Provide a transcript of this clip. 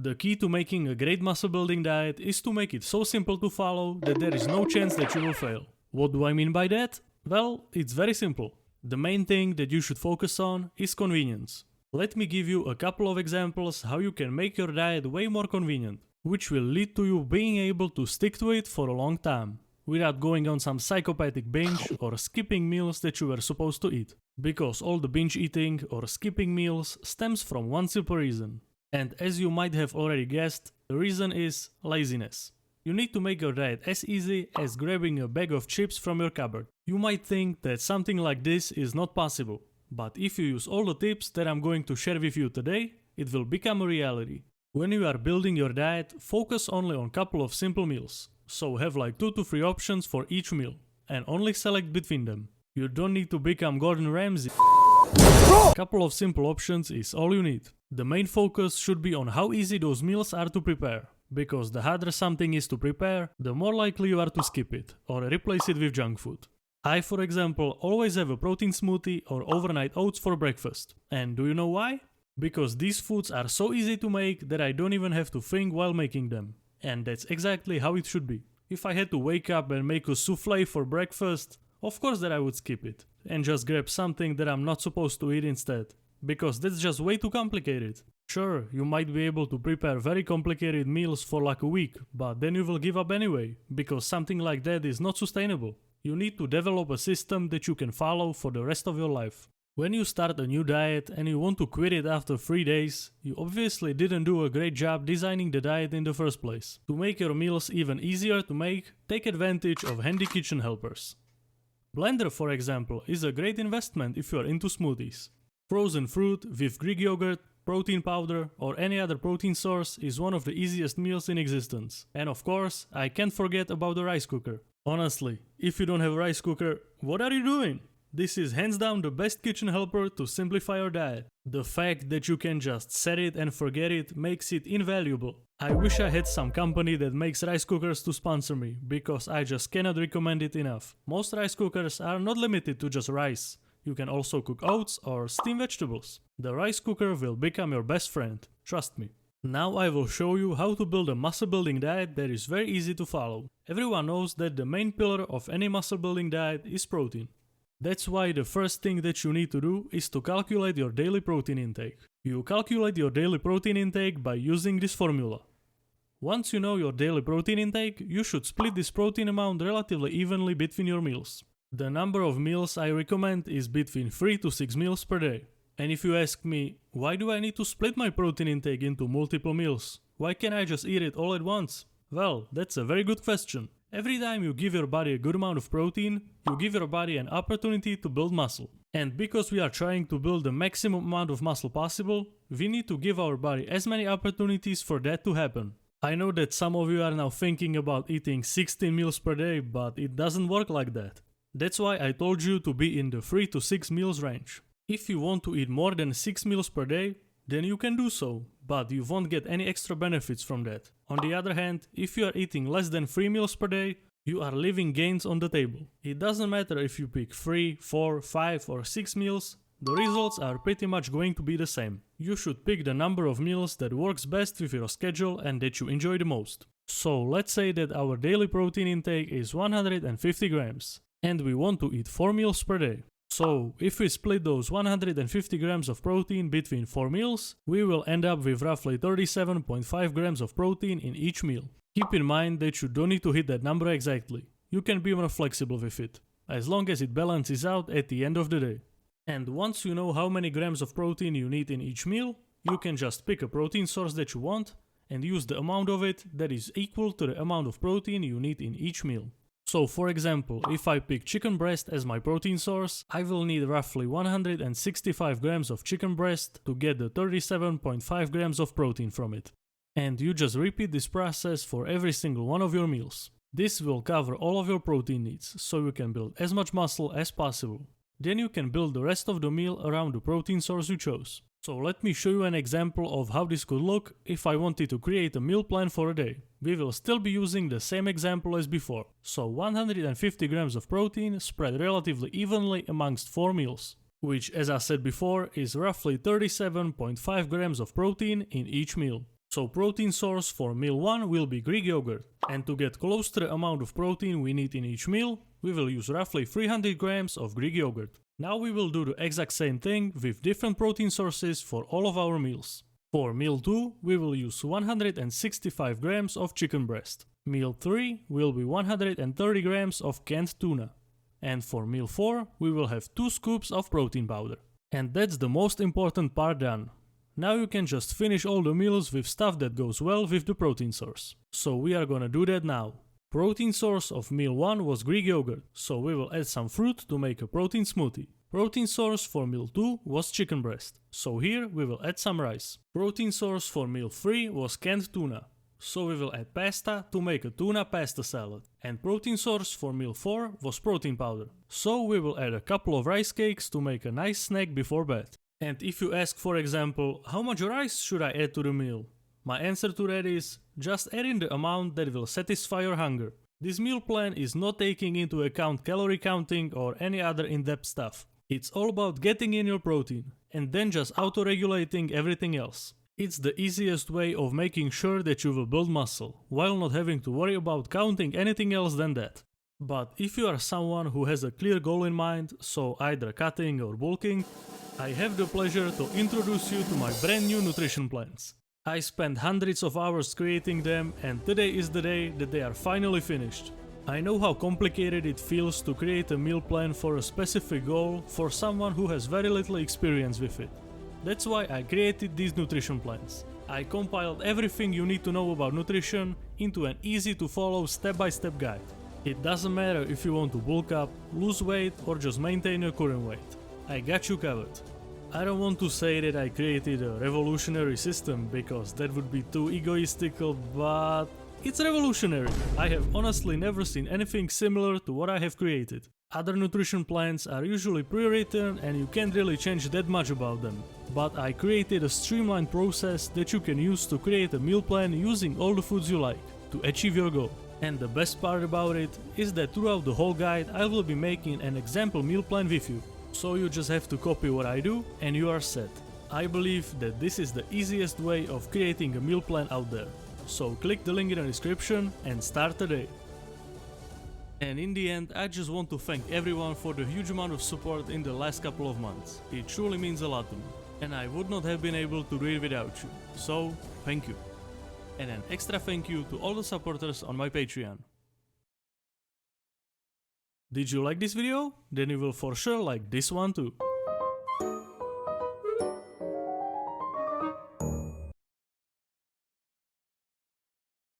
The key to making a great muscle building diet is to make it so simple to follow that there is no chance that you will fail. What do I mean by that? Well, it's very simple. The main thing that you should focus on is convenience. Let me give you a couple of examples how you can make your diet way more convenient, which will lead to you being able to stick to it for a long time, without going on some psychopathic binge or skipping meals that you were supposed to eat. Because all the binge eating or skipping meals stems from one simple reason. And as you might have already guessed, the reason is laziness. You need to make your diet as easy as grabbing a bag of chips from your cupboard. You might think that something like this is not possible, but if you use all the tips that I'm going to share with you today, it will become a reality. When you are building your diet, focus only on a couple of simple meals. So have like 2 to 3 options for each meal, and only select between them. You don't need to become Gordon Ramsay. A couple of simple options is all you need. The main focus should be on how easy those meals are to prepare, because the harder something is to prepare, the more likely you are to skip it or replace it with junk food. I, for example, always have a protein smoothie or overnight oats for breakfast. And do you know why? Because these foods are so easy to make that I don't even have to think while making them. And that's exactly how it should be. If I had to wake up and make a souffle for breakfast, of course that I would skip it and just grab something that I'm not supposed to eat instead, because that's just way too complicated. Sure, you might be able to prepare very complicated meals for like a week, but then you will give up anyway, because something like that is not sustainable. You need to develop a system that you can follow for the rest of your life. When you start a new diet and you want to quit it after 3 days, you obviously didn't do a great job designing the diet in the first place. To make your meals even easier to make, take advantage of handy kitchen helpers. Blender, for example, is a great investment if you are into smoothies. Frozen fruit with Greek yogurt, protein powder, or any other protein source is one of the easiest meals in existence. And of course, I can't forget about the rice cooker. Honestly, if you don't have a rice cooker, what are you doing? This is hands down the best kitchen helper to simplify your diet. The fact that you can just set it and forget it makes it invaluable. I wish I had some company that makes rice cookers to sponsor me, because I just cannot recommend it enough. Most rice cookers are not limited to just rice. You can also cook oats or steam vegetables. The rice cooker will become your best friend, trust me. Now I will show you how to build a muscle building diet that is very easy to follow. Everyone knows that the main pillar of any muscle building diet is protein. That's why the first thing that you need to do is to calculate your daily protein intake. You calculate your daily protein intake by using this formula. Once you know your daily protein intake, you should split this protein amount relatively evenly between your meals. The number of meals I recommend is between 3 to 6 meals per day. And if you ask me, why do I need to split my protein intake into multiple meals? Why can't I just eat it all at once? Well, that's a very good question. Every time you give your body a good amount of protein, you give your body an opportunity to build muscle. And because we are trying to build the maximum amount of muscle possible, we need to give our body as many opportunities for that to happen. I know that some of you are now thinking about eating 16 meals per day, but it doesn't work like that. That's why I told you to be in the 3 to 6 meals range. If you want to eat more than 6 meals per day, then you can do so, but you won't get any extra benefits from that. On the other hand, if you are eating less than 3 meals per day, you are leaving gains on the table. It doesn't matter if you pick 3, 4, 5 or 6 meals, the results are pretty much going to be the same. You should pick the number of meals that works best with your schedule and that you enjoy the most. So let's say that our daily protein intake is 150 grams, and we want to eat 4 meals per day. So, if we split those 150 grams of protein between 4 meals, we will end up with roughly 37.5 grams of protein in each meal. Keep in mind that you don't need to hit that number exactly. You can be more flexible with it, as long as it balances out at the end of the day. And once you know how many grams of protein you need in each meal, you can just pick a protein source that you want and use the amount of it that is equal to the amount of protein you need in each meal. So for example, if I pick chicken breast as my protein source, I will need roughly 165 grams of chicken breast to get the 37.5 grams of protein from it. And you just repeat this process for every single one of your meals. This will cover all of your protein needs, so you can build as much muscle as possible. Then you can build the rest of the meal around the protein source you chose. So let me show you an example of how this could look if I wanted to create a meal plan for a day. We will still be using the same example as before. So 150 grams of protein spread relatively evenly amongst 4 meals, which, as I said before, is roughly 37.5 grams of protein in each meal. So protein source for meal 1 will be Greek yogurt. And to get close to the amount of protein we need in each meal, we will use roughly 300 grams of Greek yogurt. Now we will do the exact same thing with different protein sources for all of our meals. For meal 2, we will use 165 grams of chicken breast. Meal 3 will be 130 grams of canned tuna. And for meal 4, we will have 2 scoops of protein powder. And that's the most important part done. Now you can just finish all the meals with stuff that goes well with the protein source. So we are gonna do that now. Protein source of meal 1 was Greek yogurt, so we will add some fruit to make a protein smoothie. Protein source for meal 2 was chicken breast, so here we will add some rice. Protein source for meal 3 was canned tuna, so we will add pasta to make a tuna pasta salad. And protein source for meal 4 was protein powder, so we will add a couple of rice cakes to make a nice snack before bed. And if you ask, for example, how much rice should I add to the meal? My answer to that is, just add in the amount that will satisfy your hunger. This meal plan is not taking into account calorie counting or any other in-depth stuff. It's all about getting in your protein, and then just auto-regulating everything else. It's the easiest way of making sure that you will build muscle, while not having to worry about counting anything else than that. But if you are someone who has a clear goal in mind, so either cutting or bulking, I have the pleasure to introduce you to my brand new nutrition plans. I spent hundreds of hours creating them, and today is the day that they are finally finished. I know how complicated it feels to create a meal plan for a specific goal for someone who has very little experience with it. That's why I created these nutrition plans. I compiled everything you need to know about nutrition into an easy to follow step-by-step guide. It doesn't matter if you want to bulk up, lose weight, or just maintain your current weight. I got you covered. I don't want to say that I created a revolutionary system because that would be too egoistical, but it's revolutionary. I have honestly never seen anything similar to what I have created. Other nutrition plans are usually pre-written and you can't really change that much about them. But I created a streamlined process that you can use to create a meal plan using all the foods you like to achieve your goal. And the best part about it is that throughout the whole guide I will be making an example meal plan with you. So you just have to copy what I do and you are set. I believe that this is the easiest way of creating a meal plan out there. So click the link in the description and start today. And in the end, I just want to thank everyone for the huge amount of support in the last couple of months. It truly means a lot to me. And I would not have been able to do it without you. So, thank you. And an extra thank you to all the supporters on my Patreon. Did you like this video? Then you will for sure like this one too.